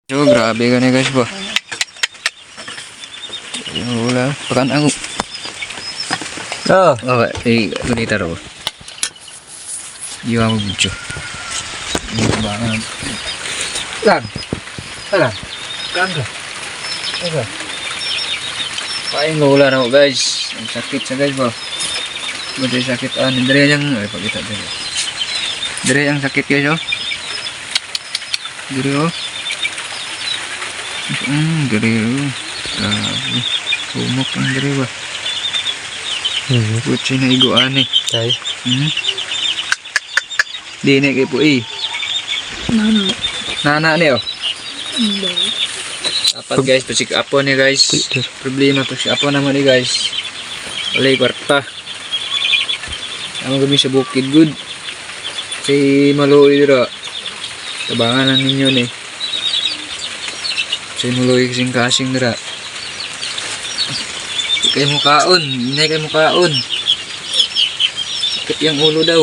So, grabe ka na guys ba? Wala. Pakan ako. Okay, ganita raw. Iwan mo video. Ano ba nga? Lang. Hala. Kanga. Okay. Paing wala na ako guys. Ang sakit sa guys ba? Ba't sakit? Nandari yang. Ay, pagkita dito. Dari yang sakit guys oh. Dari oh. Dari oh. Grabe. Sumok ang dari ba? Putsi na iguan eh. Tay. Di na kayo po eh. Nana ni oh. Dapat guys, pasik apo ni guys. Problema pasik apo naman ni guys. Walay kwarta. Ang kami sa bukid good. Si Maluoy dito. Tabangan lang ninyo ni. Si Maluoy kasing dito. Hindi kayo mukaon. Hindi kayo mukaon. Sakit yung ulo daw.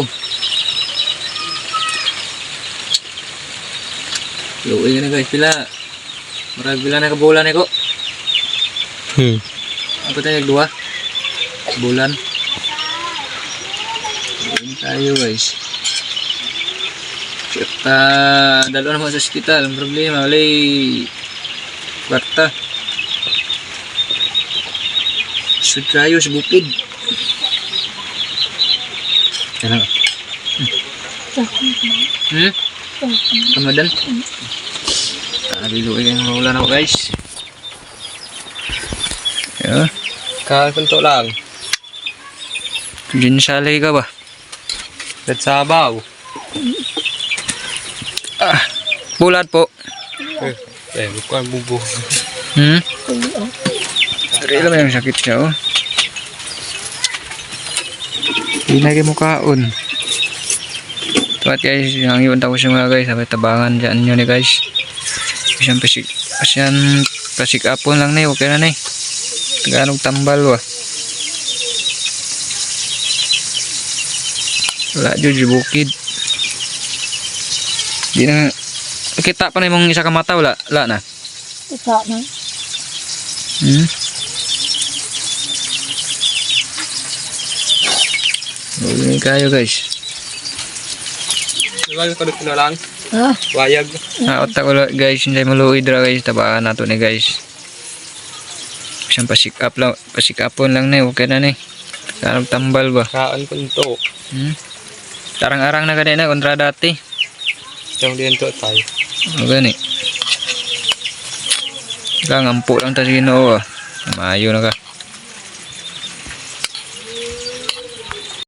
Luoy ka na guys. Pila. Marag pila na kabulan ko. Apa tayo nagduwa? Bulan. Bulan tayo guys. Kita dalo naman sa ospital. Ang problema, walay kwarta. Sud kayo sa bukid. Kaya nga. Ramadan? Bilo yung maulan ako guys. Yeah. Kakunto lang. Dinsalay ka ba? At sabaw. Bulat po. Bukan bubo. Dari lang yung sakit siya oh. Hindi na kayo mukaon. Tuwat guys, yung iwan tao siya mga guys. Sabay tabangan dyan nyo ni guys. Pasyan pasik apon lang na okay na na Tagalog tambal wa. Wala dyan bukid. Di na kita pa na yung isa ka mata wala na. Isa na. Huwag kayo guys. Nagal ka doon lang. Wayag. Otak ko guys, hindi maluoy dra guys, tabaan nato ni guys. Isang pasikapon lang na okay na ni. Karang tambal ba? Kaan punto. Tarang-arang na kanina kontra dati. Yung din to tayo. Okay ni. Lang ampo lang ta sino ah. Maayo na ka.